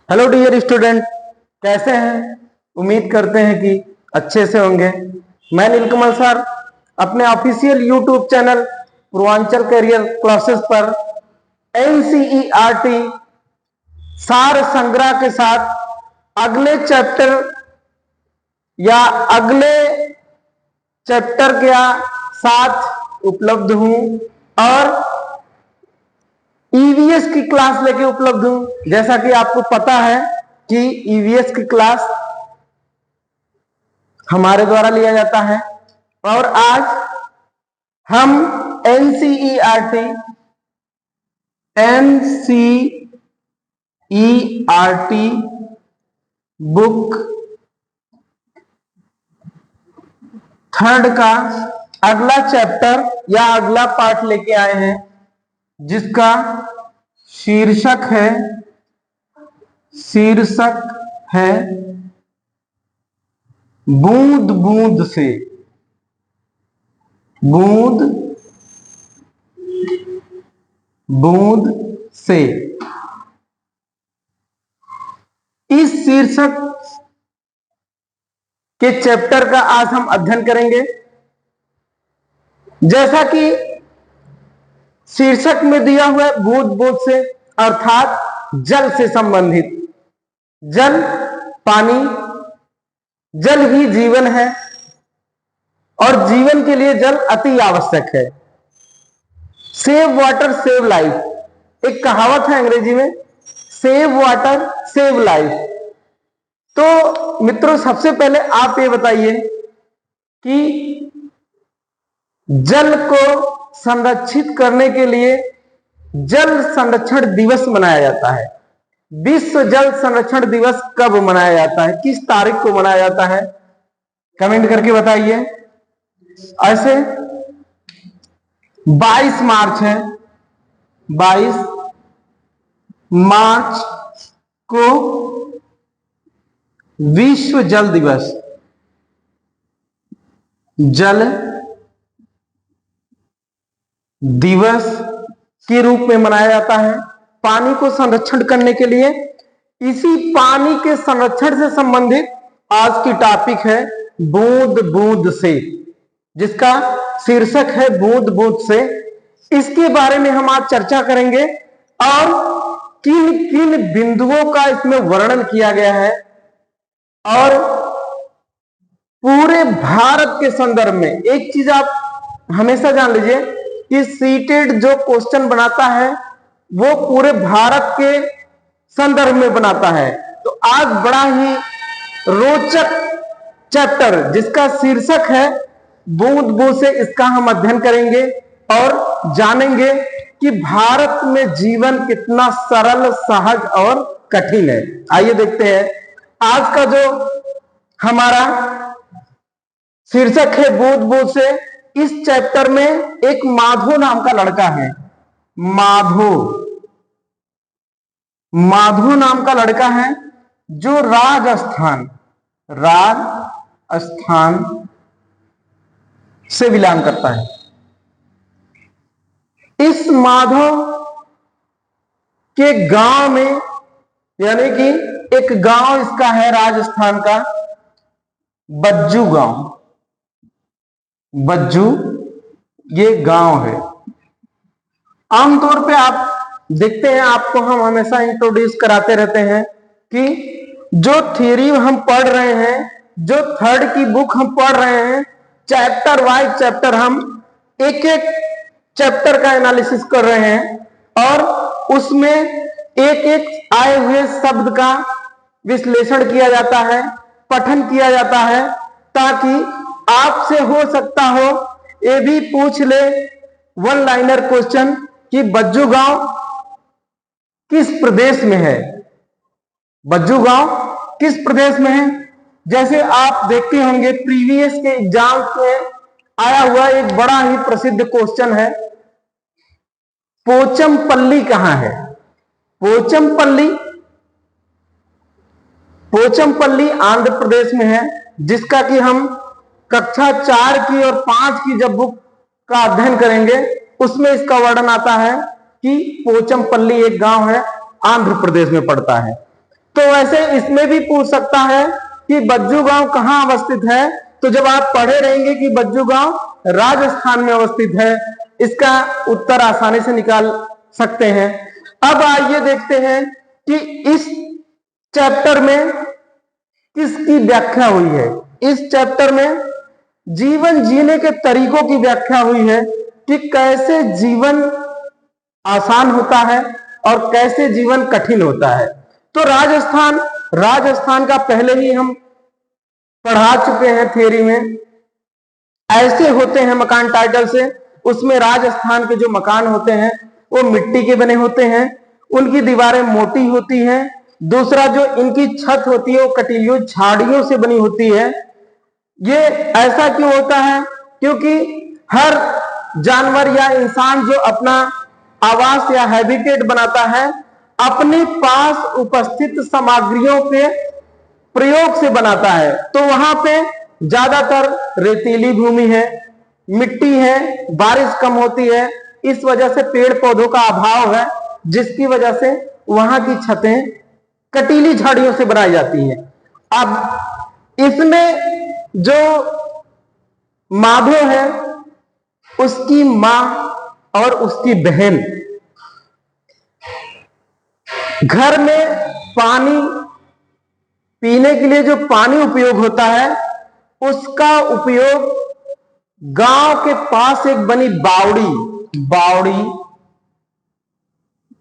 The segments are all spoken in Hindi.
हेलो डियर स्टूडेंट, कैसे हैं? उम्मीद करते हैं कि अच्छे से होंगे। मैं नीलकमल सर अपने official YouTube channel Purvanchal career classes पर एनसीईआरटी सार संग्रह के साथ अगले चैप्टर के साथ उपलब्ध हूं और ईवीएस की क्लास लेके उपलब्ध हूं। जैसा कि आपको पता है कि ईवीएस की क्लास हमारे द्वारा लिया जाता है और आज हम एनसीईआरटी बुक थर्ड का अगला चैप्टर या अगला पार्ट लेके आए हैं, जिसका शीर्षक है बूंद बूंद से। बूंद बूंद से इस शीर्षक के चैप्टर का आज हम अध्ययन करेंगे। जैसा कि शीर्षक में दिया हुआ है बूंद बूंद से, अर्थात जल से संबंधित। जल, पानी, जल ही जीवन है और जीवन के लिए जल अति आवश्यक है। सेव वाटर सेव लाइफ, एक कहावत है अंग्रेजी में, सेव वाटर सेव लाइफ। तो मित्रों, सबसे पहले आप ये बताइए कि जल को संरक्षित करने के लिए जल संरक्षण दिवस मनाया जाता है। विश्व जल संरक्षण दिवस कब मनाया जाता है, किस तारीख को मनाया जाता है? कमेंट करके बताइए। ऐसे 22 मार्च है। 22 मार्च को विश्व जल दिवस, जल दिवस के रूप में मनाया जाता है। पानी को संरक्षण करने के लिए, इसी पानी के संरक्षण से संबंधित आज की टॉपिक है बूंद बूंद से, जिसका शीर्षक है बूंद बूंद से। इसके बारे में हम आज चर्चा करेंगे और किन किन बिंदुओं का इसमें वर्णन किया गया है और पूरे भारत के संदर्भ में। एक चीज आप हमेशा जान लीजिए कि सीटेट जो क्वेश्चन बनाता है वो पूरे भारत के संदर्भ में बनाता है। तो आज बड़ा ही रोचक चैप्टर जिसका शीर्षक है बूंद बूंद से, इसका हम अध्ययन करेंगे और जानेंगे कि भारत में जीवन कितना सरल, सहज और कठिन है। आइए देखते हैं आज का जो हमारा शीर्षक है बूंद बूंद से। इस चैप्टर में एक माधो नाम का लड़का है। माधो नाम का लड़का है जो राजस्थान से बिलोंग करता है। इस माधो के गांव में, यानी कि एक गांव इसका है राजस्थान का, बज्जू गांव। बज्जू ये गांव है। आमतौर पे आप देखते हैं, आपको हम हमेशा इंट्रोड्यूस कराते रहते हैं कि जो थ्योरी हम पढ़ रहे हैं, जो थर्ड की बुक हम पढ़ रहे हैं, चैप्टर वाइज चैप्टर हम एक एक चैप्टर का एनालिसिस कर रहे हैं और उसमें एक एक आए हुए शब्द का विश्लेषण किया जाता है, पठन किया जाता है, ताकि आपसे हो सकता हो ये भी पूछ ले वन लाइनर क्वेश्चन कि बज्जू गांव किस प्रदेश में है। बज्जू गांव किस प्रदेश में है? जैसे आप देखते होंगे प्रीवियस के एग्जाम में आया हुआ एक बड़ा ही प्रसिद्ध क्वेश्चन है, पोचमपल्ली कहां है? पोचमपल्ली आंध्र प्रदेश में है, जिसका कि हम कक्षा 4 की और 5 की जब बुक का अध्ययन करेंगे उसमें इसका वर्णन आता है कि पोचमपल्ली एक गांव है, आंध्र प्रदेश में पड़ता है। तो वैसे इसमें भी पूछ सकता है कि बज्जू गांव कहां अवस्थित है, तो जब आप पढ़े रहेंगे कि बज्जू गांव राजस्थान में अवस्थित है, इसका उत्तर आसानी से निकाल सकते हैं। अब आइए देखते हैं कि इस चैप्टर में किसकी व्याख्या हुई है। इस चैप्टर में जीवन जीने के तरीकों की व्याख्या हुई है कि कैसे जीवन आसान होता है और कैसे जीवन कठिन होता है। तो राजस्थान का पहले ही हम पढ़ा चुके हैं थ्योरी में। ऐसे होते हैं मकान टाइटल से, उसमें राजस्थान के जो मकान होते हैं वो मिट्टी के बने होते हैं, उनकी दीवारें मोटी होती हैं। दूसरा जो इनकी छत होती है वो कटीलियों झाड़ियों से बनी होती है। ये ऐसा क्यों होता है? क्योंकि हर जानवर या इंसान जो अपना आवास या हैबिटेट बनाता है अपने पास उपस्थित सामग्रियों के प्रयोग से बनाता है। तो वहां पे ज्यादातर रेतीली भूमि है, मिट्टी है, बारिश कम होती है, इस वजह से पेड़ पौधों का अभाव है, जिसकी वजह से वहां की छतें कटीली झाड़ियों से बनाई जाती हैं। अब इसमें जो माधो है उसकी मां और उसकी बहन घर में पानी पीने के लिए जो पानी उपयोग होता है उसका उपयोग गांव के पास एक बनी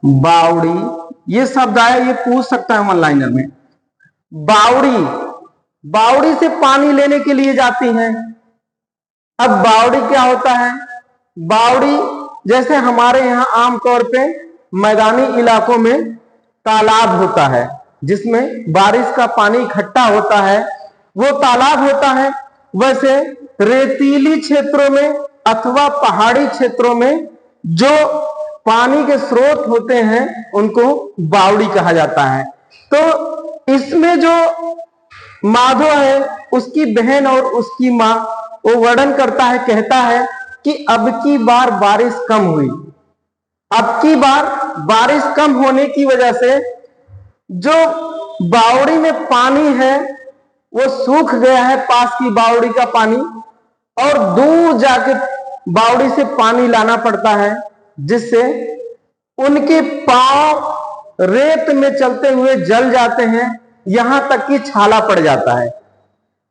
बावड़ी ये शब्द आया, ये पूछ सकता है वन लाइनर में। बावड़ी से पानी लेने के लिए जाती हैं। अब बावड़ी क्या होता है? बावड़ी जैसे हमारे यहां आमतौर पे मैदानी इलाकों में तालाब होता है जिसमें बारिश का पानी इकट्ठा होता है, वो तालाब होता है। वैसे रेतीली क्षेत्रों में अथवा पहाड़ी क्षेत्रों में जो पानी के स्रोत होते हैं उनको बावड़ी कहा जाता है। तो इसमें जो माधो है उसकी बहन और उसकी मां वो वर्णन करता है, कहता है कि अब की बार बारिश कम हुई। अब की बार बारिश कम होने की वजह से जो बावड़ी में पानी है वो सूख गया है, पास की बावड़ी का पानी, और दूर जाके बावड़ी से पानी लाना पड़ता है, जिससे उनके पांव रेत में चलते हुए जल जाते हैं, यहां तक कि छाला पड़ जाता है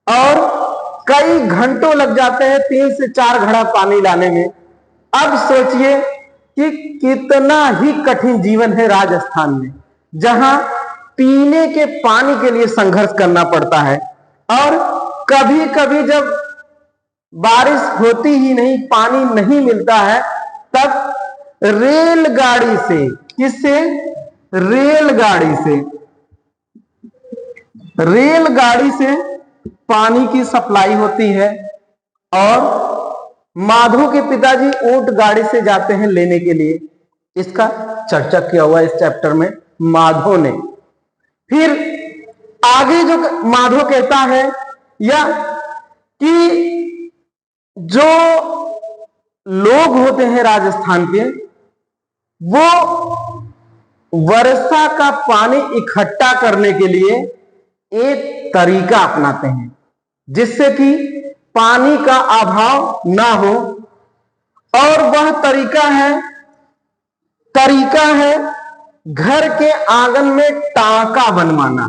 और कई घंटों लग जाते हैं 3 से 4 घड़ा पानी लाने में। अब सोचिए कि कितना ही कठिन जीवन है राजस्थान में, जहां पीने के पानी के लिए संघर्ष करना पड़ता है। और कभी कभी जब बारिश होती ही नहीं, पानी नहीं मिलता है, तब रेलगाड़ी से, किससे? रेलगाड़ी से पानी की सप्लाई होती है। और माधो के पिताजी ऊंट गाड़ी से जाते हैं लेने के लिए। इसका चर्चा किया हुआ इस चैप्टर में माधो ने। फिर आगे जो माधो कहता है या कि जो लोग होते हैं राजस्थान के, वो वर्षा का पानी इकट्ठा करने के लिए एक तरीका अपनाते हैं जिससे कि पानी का अभाव ना हो, और वह तरीका है घर के आंगन में टांका बनवाना।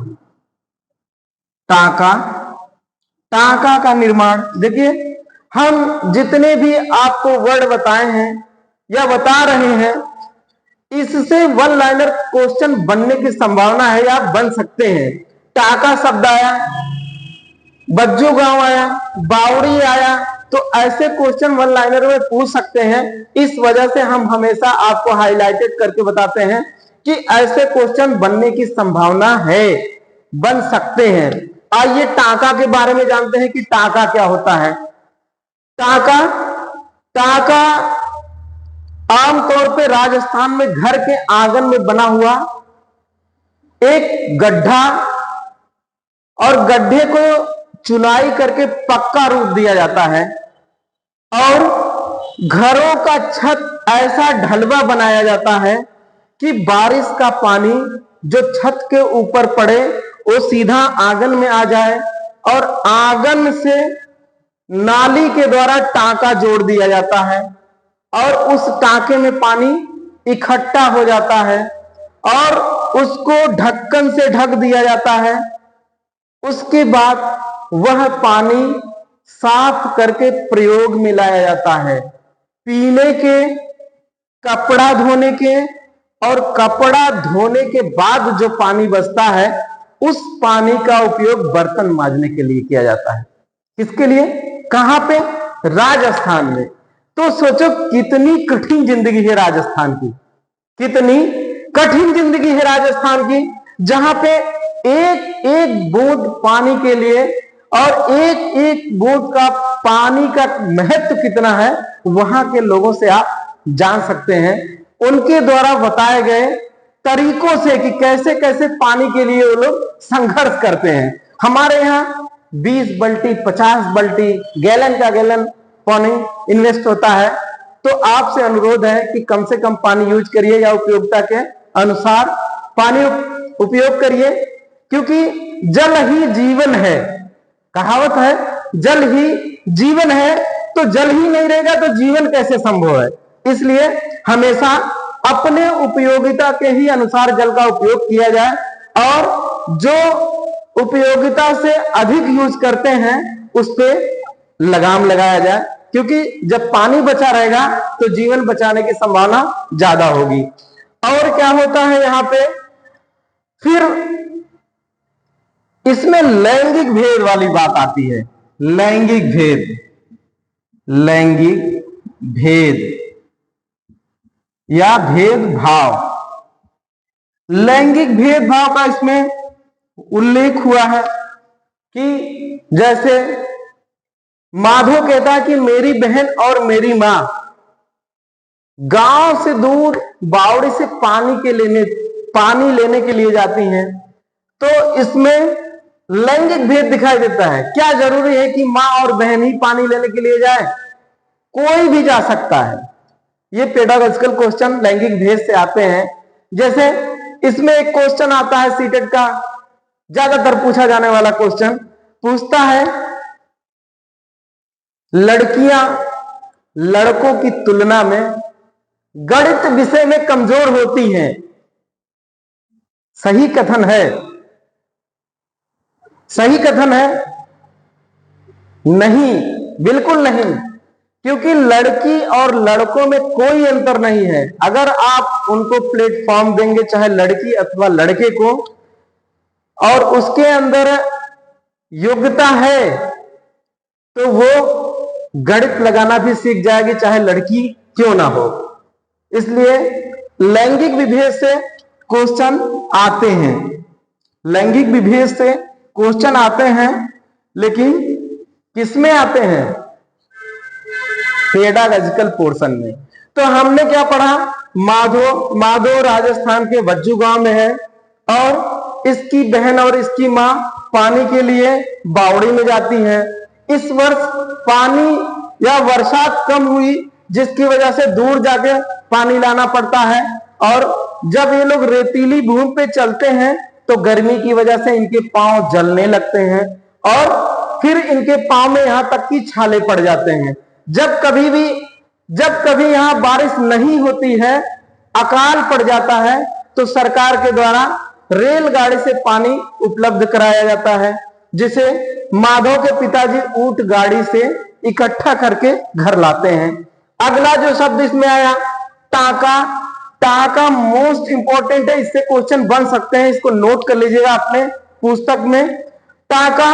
टांका का निर्माण। देखिए, हम जितने भी आपको वर्ड बताए हैं या बता रहे हैं, इससे वन लाइनर क्वेश्चन बनने की संभावना है या बन सकते हैं। टांका शब्द आया, बज्जू गांव आया, बावड़ी आया, तो ऐसे क्वेश्चन वन लाइनर में पूछ सकते हैं। इस वजह से हम हमेशा आपको हाईलाइटेड करके बताते हैं कि ऐसे क्वेश्चन बनने की संभावना है, बन सकते हैं। आइए टांका के बारे में जानते हैं कि टांका क्या होता है। टांका आमतौर पे राजस्थान में घर के आंगन में बना हुआ एक गड्ढा, और गड्ढे को चुनाई करके पक्का रूप दिया जाता है और घरों का छत ऐसा ढलवा बनाया जाता है कि बारिश का पानी जो छत के ऊपर पड़े वो सीधा आंगन में आ जाए और आंगन से नाली के द्वारा टांका जोड़ दिया जाता है और उस टांके में पानी इकट्ठा हो जाता है और उसको ढक्कन से ढक दिया जाता है। उसके बाद वह पानी साफ करके प्रयोग में लाया जाता है। पीने के, कपड़ा धोने के और कपड़ा धोने के बाद जो पानी बचता है उस पानी का उपयोग बर्तन मांजने के लिए किया जाता है। किसके लिए? कहां पे? राजस्थान में। तो सोचो कितनी कठिन जिंदगी है राजस्थान की, कितनी कठिन जिंदगी है राजस्थान की, जहां पे एक एक बूंद पानी के लिए और एक एक बूंद का पानी का महत्व कितना है वहां के लोगों से आप जान सकते हैं, उनके द्वारा बताए गए तरीकों से कि कैसे कैसे पानी के लिए वो लोग संघर्ष करते हैं। हमारे यहाँ 20 बाल्टी 50 बाल्टी गैलन का गैलन पानी इन्वेस्ट होता है। तो आपसे अनुरोध है कि कम से कम पानी यूज करिए या उपयोगिता के अनुसार पानी उपयोग करिए, क्योंकि जल ही जीवन है। कहावत है जल ही जीवन है, तो जल ही नहीं रहेगा तो जीवन कैसे संभव है। इसलिए हमेशा अपने उपयोगिता के ही अनुसार जल का उपयोग किया जाए और जो उपयोगिता से अधिक यूज करते हैं उस पे लगाम लगाया जाए, क्योंकि जब पानी बचा रहेगा तो जीवन बचाने की संभावना ज्यादा होगी। और क्या होता है यहां पे, फिर इसमें लैंगिक भेद वाली बात आती है। लैंगिक भेद, लैंगिक भेद या भेदभाव, लैंगिक भेदभाव का इसमें उल्लेख हुआ है कि जैसे माधव कहता है कि मेरी बहन और मेरी मां गांव से दूर बावड़ी से पानी लेने के लिए जाती हैं, तो इसमें लैंगिक भेद दिखाई देता है। क्या जरूरी है कि मां और बहन ही पानी लेने के लिए जाए? कोई भी जा सकता है। ये पेडागोजिकल क्वेश्चन लैंगिक भेद से आते हैं। जैसे इसमें एक क्वेश्चन आता है सीटेट का, ज्यादातर पूछा जाने वाला क्वेश्चन पूछता है, लड़कियां लड़कों की तुलना में गणित विषय में कमजोर होती हैं। सही कथन है? सही कथन है? नहीं, बिल्कुल नहीं, क्योंकि लड़की और लड़कों में कोई अंतर नहीं है। अगर आप उनको प्लेटफॉर्म देंगे, चाहे लड़की अथवा लड़के को, और उसके अंदर योग्यता है तो वो गणित लगाना भी सीख जाएगी, चाहे लड़की क्यों ना हो। इसलिए लैंगिक विभेद से क्वेश्चन आते हैं, लैंगिक विभेद से क्वेश्चन आते हैं, लेकिन किसमें आते हैं? पेडागोजिकल पोर्शन में। तो हमने क्या पढ़ा? माधो राजस्थान के वज्जू गांव में है और इसकी बहन और इसकी मां पानी के लिए बावड़ी में जाती हैं। इस वर्ष पानी या बरसात कम हुई, जिसकी वजह से दूर जाके पानी लाना पड़ता है, और जब ये लोग रेतीली भूमि पे चलते हैं तो गर्मी की वजह से इनके पांव जलने लगते हैं और फिर इनके पांव में यहां तक कि छाले पड़ जाते हैं। जब कभी यहां बारिश नहीं होती है, अकाल पड़ जाता है, तो सरकार के द्वारा रेलगाड़ी से पानी उपलब्ध कराया जाता है, जिसे माधव के पिताजी ऊंट गाड़ी से इकट्ठा करके घर लाते हैं। अगला जो शब्द इसमें आया, टाका। टाका मोस्ट इंपॉर्टेंट है, इससे क्वेश्चन बन सकते हैं, इसको नोट कर लीजिएगा अपने पुस्तक में। टाका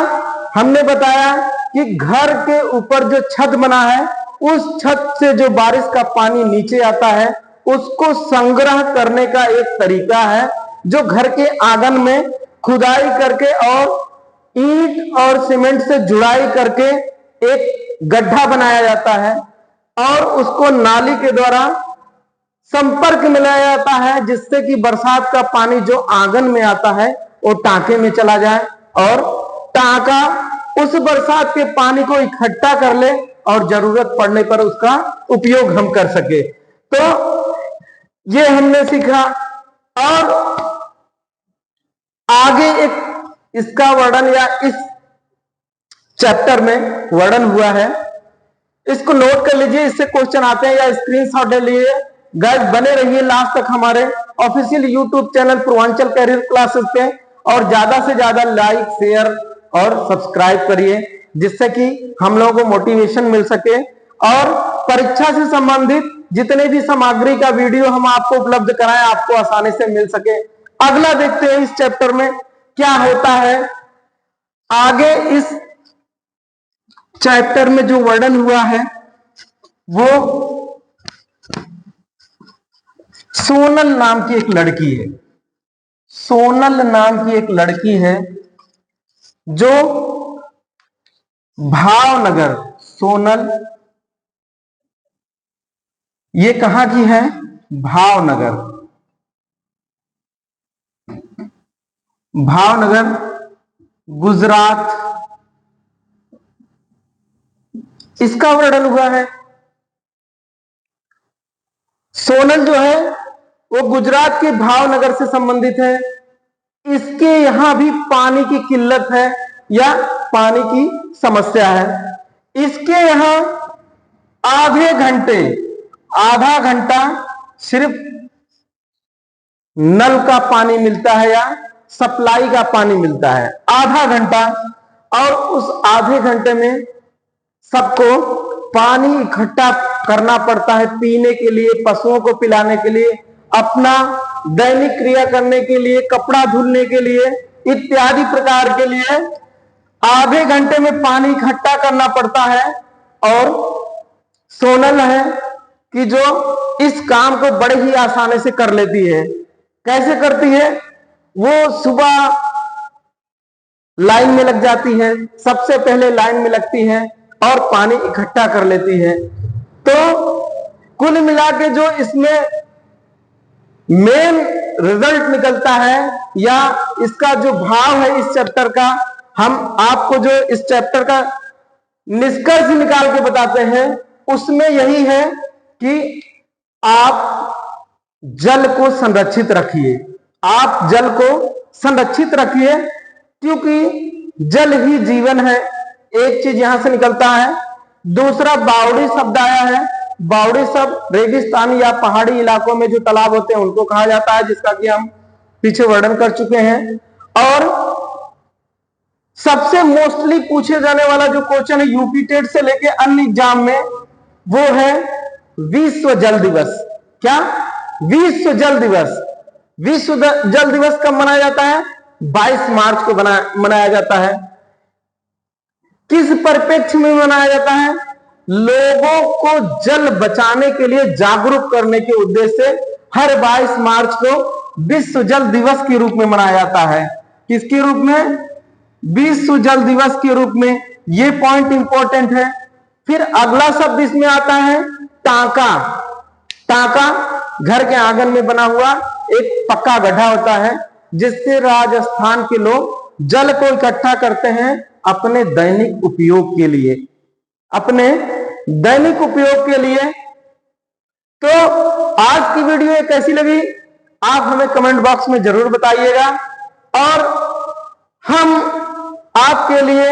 हमने बताया कि घर के ऊपर जो छत बना है, उस छत से जो बारिश का पानी नीचे आता है उसको संग्रह करने का एक तरीका है, जो घर के आंगन में खुदाई करके और ईंट और सीमेंट से जुड़ाई करके एक गड्ढा बनाया जाता है और उसको नाली के द्वारा संपर्क में लाया जाता है, जिससे कि बरसात का पानी जो आंगन में आता है वो टांके में चला जाए और टांका उस बरसात के पानी को इकट्ठा कर ले और जरूरत पड़ने पर उसका उपयोग हम कर सके। तो ये हमने सीखा। और आगे एक इसका वर्णन या इस चैप्टर में वर्णन हुआ है, इसको नोट कर लीजिए। इससे क्वेश्चन आते हैं या स्क्रीनशॉट ले लीजिए। गाइस बने रहिए लास्ट तक हमारे official YouTube channel Purvanchal career classes पे, और ज्यादा से ज्यादा लाइक, शेयर और सब्सक्राइब करिए, जिससे कि हम लोगों को मोटिवेशन मिल सके और परीक्षा से संबंधित जितने भी सामग्री का वीडियो हम आपको उपलब्ध कराएं, आपको आसानी से मिल सके। अगला देखते हैं इस चैप्टर में क्या होता है। आगे इस चैप्टर में जो वर्णन हुआ है वो सोनल नाम की एक लड़की है। सोनल नाम की एक लड़की है जो भावनगर, सोनल ये कहां की है? भावनगर, भावनगर गुजरात, इसका वर्णन हुआ है। सोनल जो है वो गुजरात के भावनगर से संबंधित है। इसके यहां भी पानी की किल्लत है या पानी की समस्या है। इसके यहां आधा घंटा सिर्फ नल का पानी मिलता है या सप्लाई का पानी मिलता है, आधा घंटा। और उस आधे घंटे में सबको पानी इकट्ठा करना पड़ता है पीने के लिए, पशुओं को पिलाने के लिए, अपना दैनिक क्रिया करने के लिए, कपड़ा धुलने के लिए, इत्यादि प्रकार के लिए आधे घंटे में पानी इकट्ठा करना पड़ता है। और सोनल है कि जो इस काम को बड़े ही आसानी से कर लेती है। कैसे करती है? वो सुबह लाइन में लग जाती है, सबसे पहले लाइन में लगती है और पानी इकट्ठा कर लेती है। तो कुल मिला के जो इसमें मेन रिजल्ट निकलता है या इसका जो भाव है इस चैप्टर का, हम आपको जो इस चैप्टर का निष्कर्ष निकाल के बताते हैं, उसमें यही है कि आप जल को संरक्षित रखिए। आप जल को संरक्षित रखिए क्योंकि जल ही जीवन है। एक चीज यहां से निकलता है। दूसरा बावड़ी शब्द आया है। बावड़ी शब्द रेगिस्तानी या पहाड़ी इलाकों में जो तालाब होते हैं उनको कहा जाता है, जिसका कि हम पीछे वर्णन कर चुके हैं। और सबसे मोस्टली पूछे जाने वाला जो क्वेश्चन है यूपी टेट से लेके अन्य एग्जाम में, वो है विश्व जल दिवस। क्या? विश्व जल दिवस। विश्व जल दिवस कब मनाया जाता है? 22 मार्च को मनाया जाता है। किस परिप्रेक्ष्य में मनाया जाता है? लोगों को जल बचाने के लिए जागरूक करने के उद्देश्य से हर 22 मार्च को विश्व जल दिवस के रूप में मनाया जाता है। किसके रूप में? विश्व जल दिवस के रूप में। यह पॉइंट इंपॉर्टेंट है। फिर अगला शब्द इसमें आता है टांका। टांका घर के आंगन में बना हुआ एक पक्का गड्ढा होता है, जिससे राजस्थान के लोग जल को इकट्ठा करते हैं अपने दैनिक उपयोग के लिए, अपने दैनिक उपयोग के लिए। तो आज की वीडियो कैसी लगी आप हमें कमेंट बॉक्स में जरूर बताइएगा। और हम आपके लिए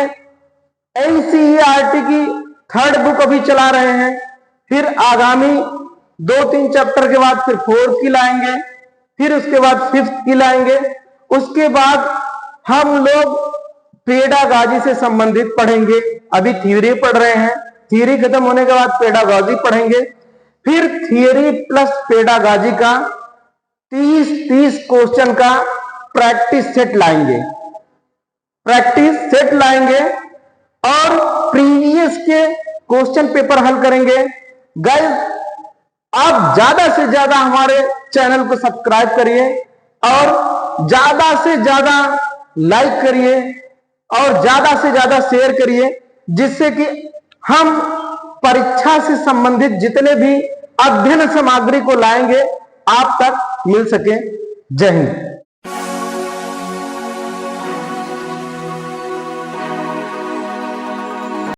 एनसीईआरटी की 3rd बुक अभी चला रहे हैं। फिर आगामी 2-3 चैप्टर के बाद फिर 4th की लाएंगे, फिर उसके बाद 5th की लाएंगे। उसके बाद हम लोग पेडागॉजी से संबंधित पढ़ेंगे। अभी थ्योरी पढ़ रहे हैं, थ्योरी खत्म होने के बाद पेडागॉजी पढ़ेंगे। फिर थ्योरी प्लस पेडागॉजी का 30 क्वेश्चन का प्रैक्टिस सेट लाएंगे। प्रैक्टिस सेट लाएंगे और प्रीवियस के क्वेश्चन पेपर हल करेंगे। गाइस आप ज्यादा से ज्यादा हमारे चैनल को सब्सक्राइब करिए और ज्यादा से ज्यादा लाइक करिए और ज्यादा से ज्यादा शेयर करिए, जिससे कि हम परीक्षा से संबंधित जितने भी अध्ययन सामग्री को लाएंगे आप तक मिल सके। जय हिंद।